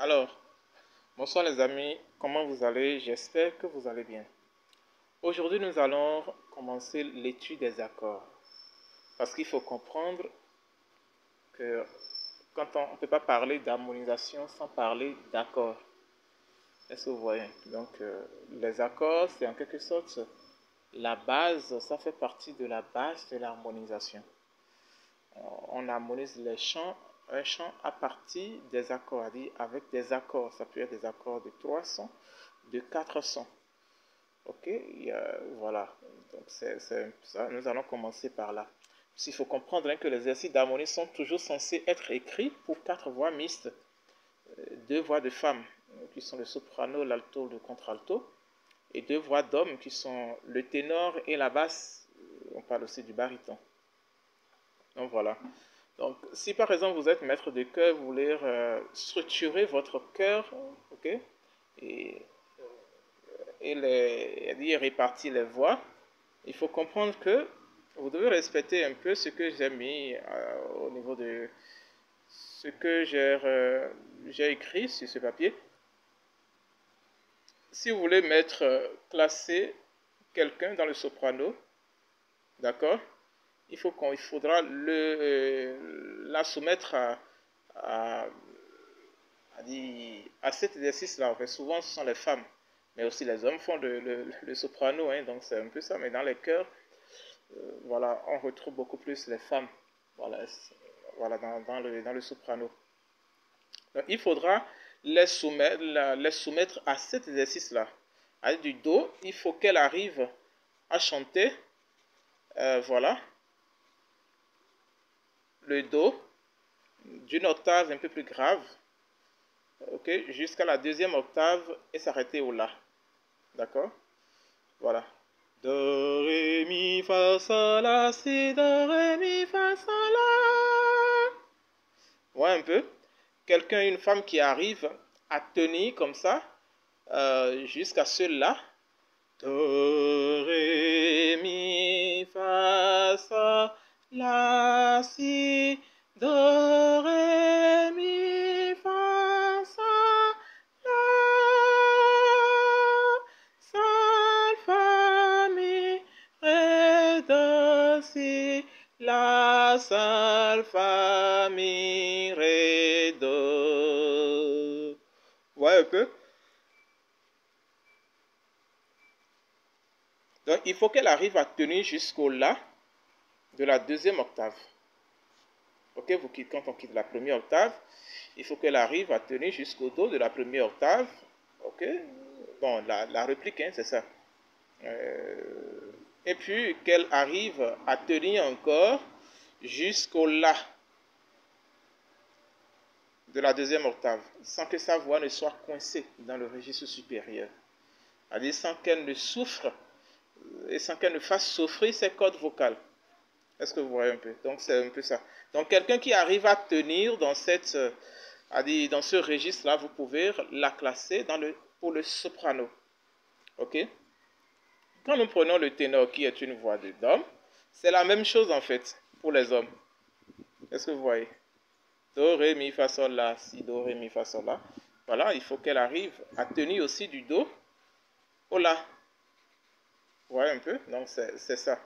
Alors, bonsoir les amis, comment vous allez? J'espère que vous allez bien. Aujourd'hui, nous allons commencer l'étude des accords. Parce qu'il faut comprendre que quand on ne peut pas parler d'harmonisation sans parler d'accords. Est-ce que vous voyez? Donc, les accords, c'est en quelque sorte la base, ça fait partie de la base de l'harmonisation. On harmonise les chants, un chant à partir des accords, avec des accords. Ça peut être des accords de 3 sons, de 4 sons. Ok, voilà. Donc c'est ça. Nous allons commencer par là. Il faut comprendre que les exercices d'harmonie sont toujours censés être écrits pour 4 voix mixtes, 2 voix de femmes qui sont le soprano, l'alto, le contralto, et 2 voix d'hommes qui sont le ténor et la basse. On parle aussi du baryton. Donc voilà. Donc si par exemple vous êtes maître de chœur, vous voulez structurer votre chœur, ok, et répartir les voix, il faut comprendre que vous devez respecter un peu ce que j'ai mis au niveau de ce que j'ai écrit sur ce papier. Si vous voulez classer quelqu'un dans le soprano, d'accord, il faudra la soumettre à cet exercice-là. Souvent, ce sont les femmes, mais aussi les hommes font le soprano, hein, donc c'est un peu ça. Mais dans les chœurs, voilà, on retrouve beaucoup plus les femmes, voilà, dans le soprano. Donc, il faudra les soumettre à cet exercice-là. Avec du do, il faut qu'elle arrive à chanter, voilà, le do d'une octave un peu plus grave, ok, jusqu'à la deuxième octave et s'arrêter au la. D'accord? Voilà. Do, ré, mi, fa, sol, la, si, do, ré, mi, fa, sol, la. Ouais, un peu. Quelqu'un, une femme qui arrive à tenir comme ça jusqu'à ce la. Do, ré, mi, fa, sol, la, si, do, ré, mi, fa, sol, la, sol, fa, mi, ré, do, si, la, sol, fa, mi, ré, do. Ouais, un peu. Donc, il faut qu'elle arrive à tenir jusqu'au la de la deuxième octave. Ok, quand on quitte la première octave, il faut qu'elle arrive à tenir jusqu'au do de la première octave. Ok, bon, la réplique, hein, c'est ça. Et puis qu'elle arrive à tenir encore jusqu'au la de la deuxième octave, sans que sa voix ne soit coincée dans le registre supérieur. C'est-à-dire sans qu'elle ne souffre et sans qu'elle ne fasse souffrir ses cordes vocales. Est-ce que vous voyez un peu? Donc c'est un peu ça. Donc quelqu'un qui arrive à tenir dans dans ce registre-là, vous pouvez la classer pour le soprano. Ok? Quand nous prenons le ténor qui est une voix d'homme, c'est la même chose en fait pour les hommes. Est-ce que vous voyez? Do, ré, mi, fa, sol, la, si, do, ré, mi, fa, sol, la. Voilà, il faut qu'elle arrive à tenir aussi du do au la. Vous voyez un peu? Donc c'est ça.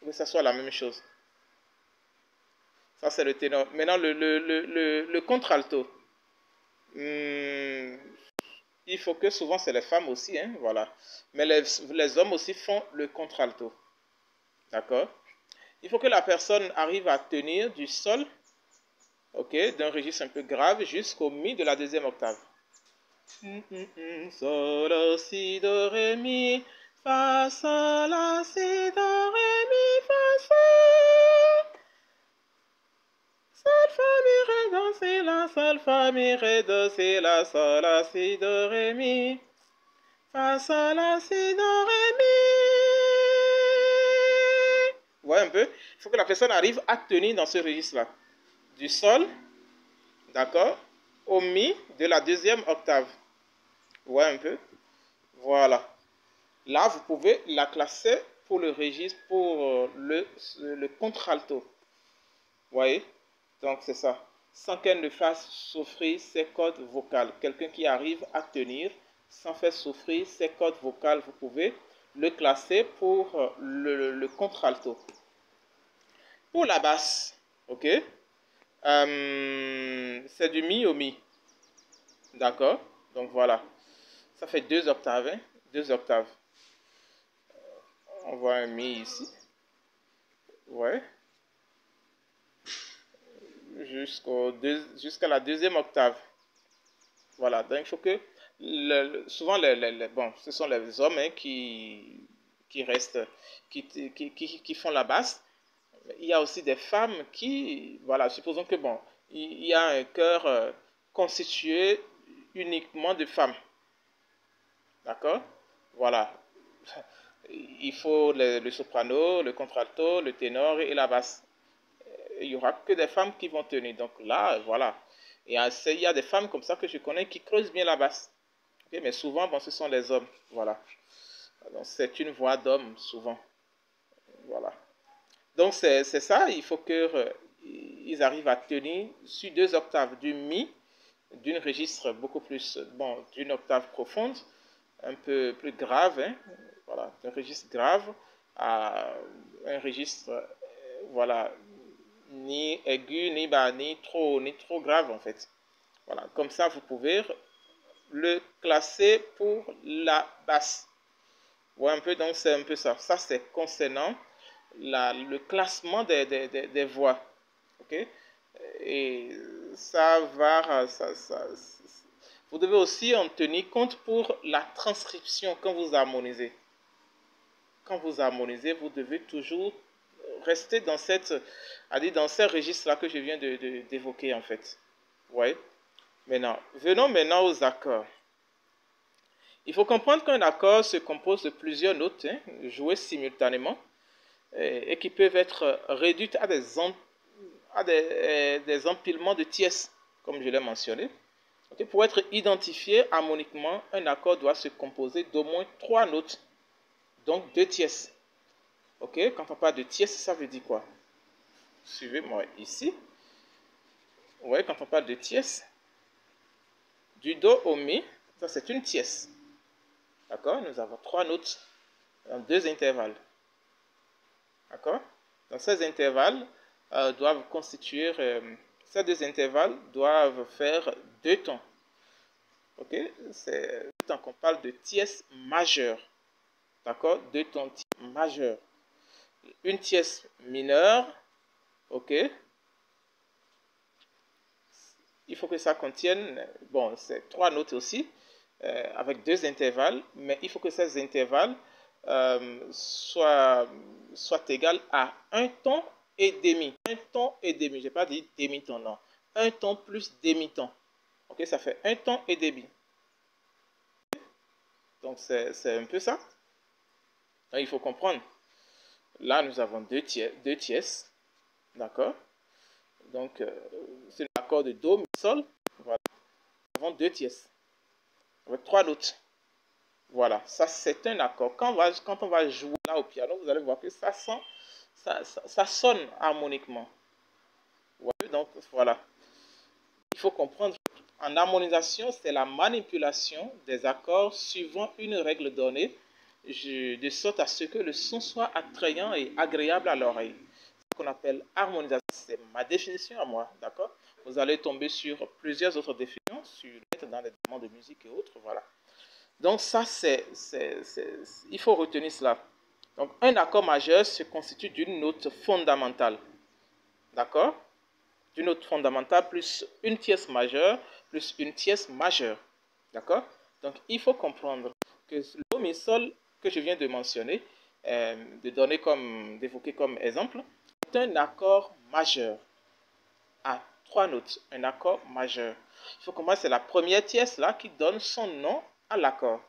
Il faut que ça soit la même chose. Ça, c'est le ténor. Maintenant, le contralto. Il faut que souvent, c'est les femmes aussi, hein, voilà. Mais les hommes aussi font le contralto. D'accord? Il faut que la personne arrive à tenir du sol, ok, d'un registre un peu grave jusqu'au mi de la deuxième octave. Sol, la, si, do, ré, mi, fa, sol, la, si, do, ré, mi, fa, sol. Sol, fa, mi, ré, do, si, la, sol, fa, mi, ré, do, si, la, sol, la, si, do, ré, mi, fa, sol, la, si, do, ré, mi. Vous voyez un peu? Il faut que la personne arrive à tenir dans ce registre-là. Du sol, d'accord, au mi de la deuxième octave. Vous voyez un peu? Voilà. Là, vous pouvez la classer pour le registre, pour le contralto. Vous voyez? Donc, c'est ça. sans qu'elle ne fasse souffrir ses cordes vocales. Quelqu'un qui arrive à tenir sans faire souffrir ses cordes vocales, vous pouvez le classer pour le contralto. Pour la basse, ok, c'est du mi au mi, d'accord. Donc voilà, ça fait 2 octaves, hein? 2 octaves. On voit un mi ici, ouais, jusqu'à la 2e octave. Voilà, donc il faut que, souvent, bon, ce sont les hommes, hein, qui restent, qui font la basse. Il y a aussi des femmes qui, voilà, supposons que, bon, il y a un chœur constitué uniquement de femmes. D'accord? Voilà. Il faut le soprano, le contralto, le ténor et la basse. Il n'y aura que des femmes qui vont tenir. Donc là, voilà. Et il y a des femmes comme ça que je connais qui creusent bien la basse. Okay? Mais souvent, bon, ce sont les hommes. Voilà. Donc c'est une voix d'homme, souvent. Voilà. Donc c'est ça, il faut qu'ils arrivent à tenir sur 2 octaves du mi, d'une registre beaucoup plus, bon, d'une octave profonde, un peu plus grave, hein, voilà, d'un registre grave à un registre, voilà, ni aigu, ni bas, ni trop grave en fait. Voilà, comme ça vous pouvez le classer pour la basse. Ouais, un peu, donc c'est un peu ça. Ça c'est concernant le classement des voix. Ok? Et ça va, vous devez aussi en tenir compte pour la transcription quand vous harmonisez. Quand vous harmonisez, vous devez toujours rester dans dans ces registres-là que je viens d'évoquer en fait. Ouais. Maintenant, venons maintenant aux accords. Il faut comprendre qu'un accord se compose de plusieurs notes, hein, jouées simultanément, et qui peuvent être réduites à des empilements de tierces, comme je l'ai mentionné. Okay? Pour être identifié harmoniquement, un accord doit se composer d'au moins 3 notes, donc 2 tierces. Okay? Quand on parle de tierces, ça veut dire quoi? Suivez-moi ici. Ouais, quand on parle de tierces, du do au mi, ça c'est une tierce. D'accord? Nous avons 3 notes dans 2 intervalles. D'accord? Donc ces intervalles doivent constituer, ces 2 intervalles doivent faire 2 tons. Ok? C'est tant qu'on parle de tierce majeure. D'accord? 2 tons majeurs. Une tierce mineure. Ok? Il faut que ça contienne, bon, c'est 3 notes aussi, avec 2 intervalles, mais il faut que ces intervalles soient égaux à un ton et demi. Un ton et demi, je n'ai pas dit demi-ton, non. Un ton plus demi-ton. Ok, ça fait un ton et demi. Donc c'est un peu ça. Donc, il faut comprendre. Là, nous avons deux tierces. D'accord? Donc, c'est l'accord de Do, Mi, Sol. Voilà. Nous avons 2 tierces. Avec 3 notes. Voilà. Ça, c'est un accord. Quand on va jouer là au piano, vous allez voir que ça sonne harmoniquement. Ouais, donc, voilà. Il faut comprendre. En harmonisation, c'est la manipulation des accords suivant une règle donnée, de sorte à ce que le son soit attrayant et agréable à l'oreille. Ce qu'on appelle harmonisation, c'est ma définition à moi, d'accord? Vous allez tomber sur plusieurs autres définitions, dans les documents de musique et autres, voilà. Donc ça, il faut retenir cela. Donc un accord majeur se constitue d'une note fondamentale, d'accord? D'une note fondamentale plus une tierce majeure plus une tierce majeure. D'accord? Donc, il faut comprendre que le Do, Mi, Sol que je viens de mentionner, d'évoquer comme exemple, est un accord majeur à 3 notes. Un accord majeur. Il faut comprendre que c'est la première tierce là qui donne son nom à l'accord.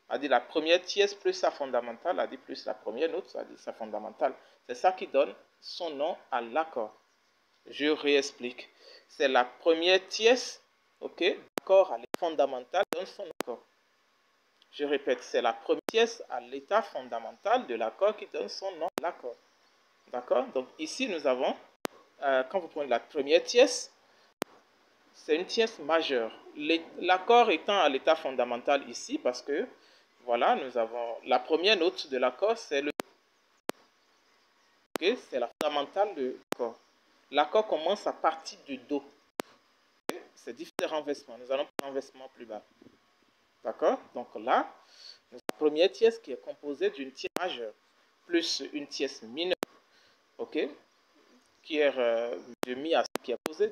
On a dit la première tierce plus sa fondamentale, on a dit plus la première note, ça a dit sa fondamentale. C'est ça qui donne son nom à l'accord. Je réexplique. C'est la première tierce, ok, d'accord, à l'état fondamental donne son accord. Je répète, c'est la première tierce à l'état fondamental de l'accord qui donne son nom à l'accord. D'accord? Donc ici, nous avons, quand vous prenez la première tierce, c'est une tierce majeure. L'accord étant à l'état fondamental ici, parce que, voilà, nous avons la première note de l'accord, c'est le... Okay, c'est la fondamentale de l'accord. L'accord commence à partir du Do. Okay, c'est différents renversements. Nous allons prendre un renversement plus bas. D'accord? Donc là, la première tierce qui est composée d'une tierce majeure, plus une tierce mineure, ok, qui est de mi à qui est composée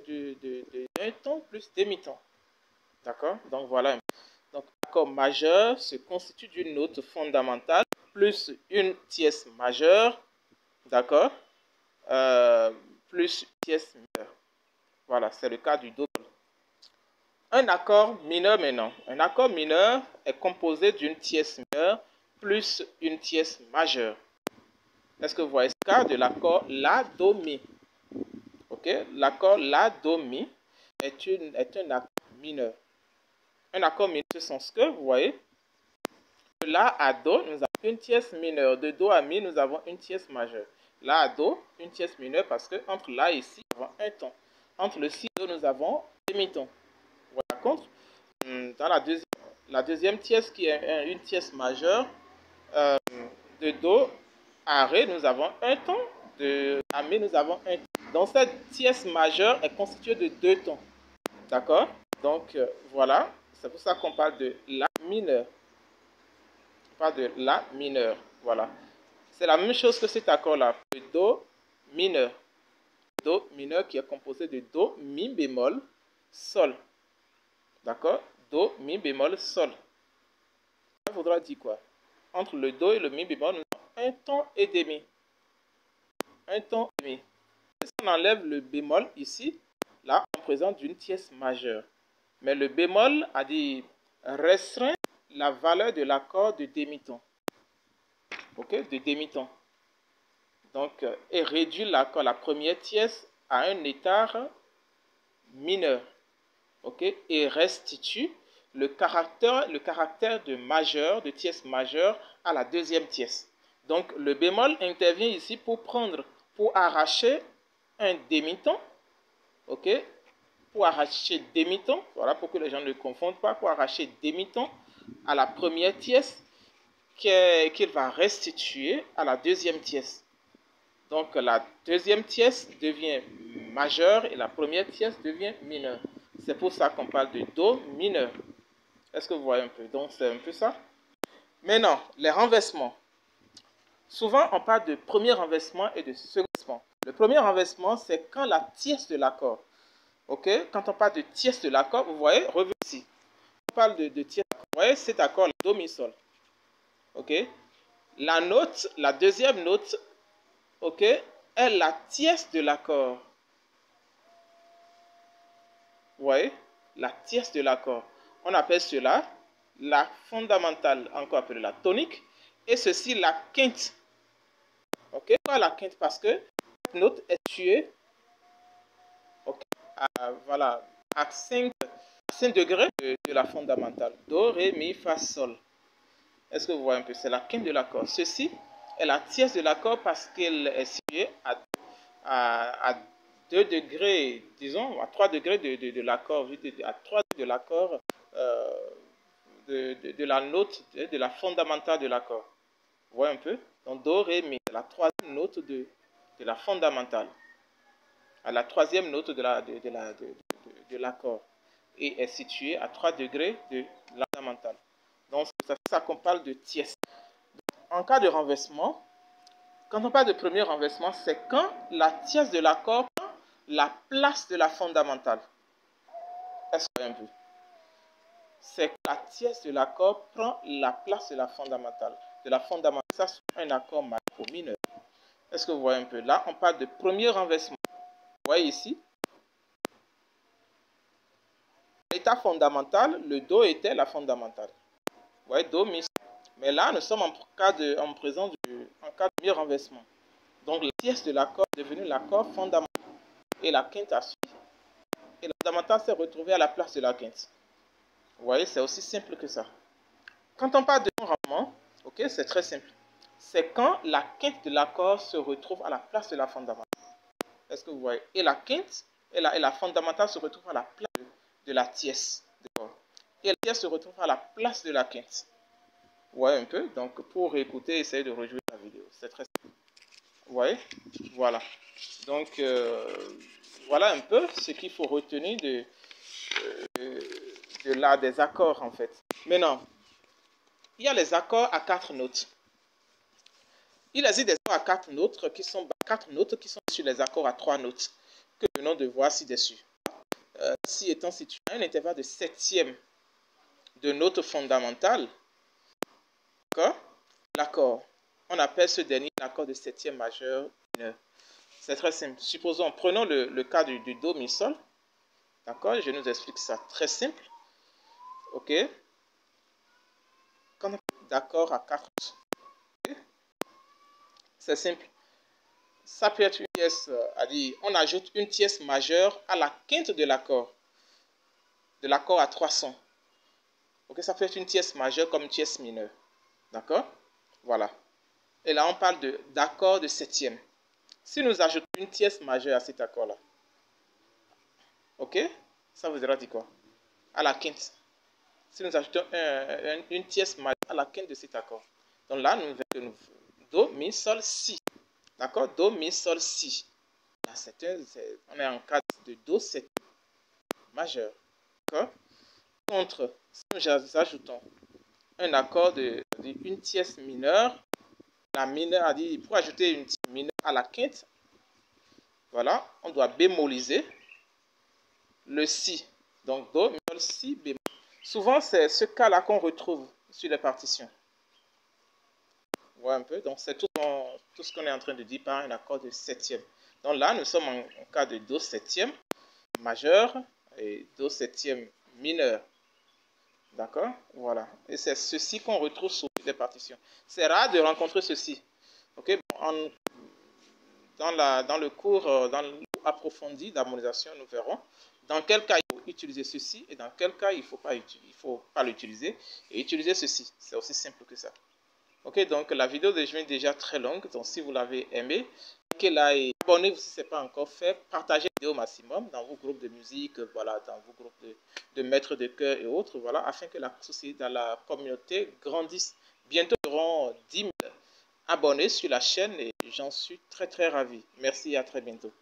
d'un ton plus demi-ton. D'accord? Donc voilà. Donc l'accord majeur se constitue d'une note fondamentale plus une tierce majeure, d'accord, plus une tierce mineure. Voilà, c'est le cas du Do. Un accord mineur maintenant. Un accord mineur est composé d'une tierce mineure plus une tierce majeure. Est-ce que vous voyez ce cas de l'accord La, Do, Mi? Ok, l'accord La, Do, Mi est un accord mineur. Un accord mineur, ce sens que, vous voyez, de La à Do, nous avons une tierce mineure. De Do à Mi, nous avons une tierce majeure. La à Do, une tierce mineure parce que entre La et Si, nous avons un ton. Entre le Si et Do, nous avons un demi-ton. Par contre, dans la deuxième tierce qui est une tierce majeure, de Do à Ré, nous avons un ton. De à Mi, nous avons un ton. Donc cette tierce majeure est constituée de deux tons. D'accord? Donc voilà, c'est pour ça qu'on parle de La mineur. On parle de La mineur. Voilà. C'est la même chose que cet accord-là. Le Do mineur. Do mineur qui est composé de Do, Mi bémol, Sol. D'accord? Do, Mi bémol, Sol. Ça voudra dire quoi? Entre le Do et le Mi bémol, nous avons un ton et demi. Un ton et demi. Si on enlève le bémol ici, là, on présente une tierce majeure. Mais le bémol a dit restreint la valeur de l'accord de demi-ton. Ok? De demi-ton. Donc, et réduit l'accord, la première tierce, à un état mineur. Ok? Et restitue le caractère de majeur, de tierce majeure, à la deuxième tierce. Donc, le bémol intervient ici pour arracher un demi-ton, ok, pour arracher demi-ton, voilà, pour que les gens ne confondent pas, pour arracher demi-ton à la première tierce qu'il va restituer à la deuxième tierce. Donc, la deuxième tierce devient majeure et la première tierce devient mineure. C'est pour ça qu'on parle de Do mineur. Est-ce que vous voyez un peu? Donc, c'est un peu ça. Maintenant, les renversements. Souvent, on parle de premier renversement et de second renversement. Le premier renversement, c'est quand la tierce de l'accord. Ok? Quand on parle de tierce de l'accord, vous voyez, revenez ici. On parle de tierce. Vous voyez cet accord, Do, Mi, Sol. Ok? La note, la deuxième note, ok, est la tierce de l'accord. Vous voyez? La tierce de l'accord. On appelle cela la fondamentale, encore appelée la tonique, et ceci la quinte. Ok? Pourquoi la quinte? Parce que cette note est tuée, okay, voilà, à 5 degrés de la fondamentale. Do, Ré, Mi, Fa, Sol. Est-ce que vous voyez un peu? C'est la quinte de l'accord. Ceci est la tierce de l'accord parce qu'elle est située à 2 degrés, disons, à 3 degrés de l'accord, à 3 degrés de l'accord, de la note, de la fondamentale de l'accord. Vous voyez un peu? Donc, Do, Ré, Mi, c'est la troisième note de la fondamentale. À la troisième note de l'accord. Et est située à 3 degrés de la fondamentale. Donc, c'est ça qu'on parle de tierce. En cas de renversement, quand on parle de premier renversement, c'est quand la tierce de l'accord prend la place de la fondamentale. Est-ce que vous voyez un peu? C'est quand la tierce de l'accord prend la place de la fondamentale. Ça, c'est un accord majeur ou mineur. Est-ce que vous voyez un peu? Là, on parle de premier renversement. Vous voyez ici? L'état fondamental, le Do était la fondamentale. Vous voyez, Do, Mi. Mais là, nous sommes en présence en cas de premier renversement. Donc, la tierce de l'accord est devenue l'accord fondamental. Et la quinte a suivi. Et la fondamentale s'est retrouvée à la place de la quinte. Vous voyez, c'est aussi simple que ça. Quand on parle de non-rendement, ok, c'est très simple. C'est quand la quinte de l'accord se retrouve à la place de la fondamentale. Est-ce que vous voyez? Et la quinte et la fondamentale se retrouvent à la place de la tierce. Et la tierce se retrouve à la place de la quinte. Vous voyez un peu? Donc, pour écouter, essayez de rejouer la vidéo. C'est très simple. Vous voyez? Voilà. Donc, voilà un peu ce qu'il faut retenir des accords, en fait. Maintenant, il y a les accords à 4 notes. Il existe des accords à 4 notes qui sont sur les accords à 3 notes que nous venons de voir ci-dessus. Si étant situé à un intervalle de septième de note fondamentale, l'accord, on appelle ce dernier l'accord de septième majeur mineur. C'est très simple. Supposons, prenons le cas du do mi sol. D'accord, je nous explique ça très simple. Ok. Quand on est d'accord à 4 notes, okay? C'est simple. Ça peut être une pièce, on ajoute une tierce majeure à la quinte de l'accord à 300. Ok, ça peut être une tierce majeure comme une tierce mineure. D'accord? Voilà. Et là, on parle d'accord de septième. Si nous ajoutons une tierce majeure à cet accord-là, ok? Ça vous dira dit quoi? À la quinte. Si nous ajoutons une tierce majeure à la quinte de cet accord. Donc là, nous verrons do, mi, sol, si. D'accord? Do, mi, sol, si. Là, on est en cas de do, septième majeur. D'accord? Contre, si nous ajoutons un accord une tierce mineure, la mineure a dit, pour ajouter une tierce mineure à la quinte, voilà, on doit bémoliser le si. Donc do, mi, sol, si, bémol. Souvent, c'est ce cas-là qu'on retrouve sur les partitions. Vous voyez un peu? Donc, c'est tout ce qu'on est en train de dire par un accord de septième. Donc là, nous sommes en cas de do septième majeur et do septième mineur. D'accord? Voilà. Et c'est ceci qu'on retrouve sur les partitions. C'est rare de rencontrer ceci. Ok? Dans le cours approfondi d'harmonisation, nous verrons dans quel cas il faut utiliser ceci et dans quel cas il ne faut pas l'utiliser et utiliser ceci. C'est aussi simple que ça. Ok, donc la vidéo est déjà très longue. Donc si vous l'avez aimé, likez-la et abonnez-vous si ce n'est pas encore fait. Partagez la vidéo au maximum dans vos groupes de musique, voilà, dans vos groupes de maîtres de chœur et autres, voilà, afin que la société, dans la communauté grandisse. Bientôt, nous aurons 10 000 abonnés sur la chaîne et j'en suis très très ravi. Merci et à très bientôt.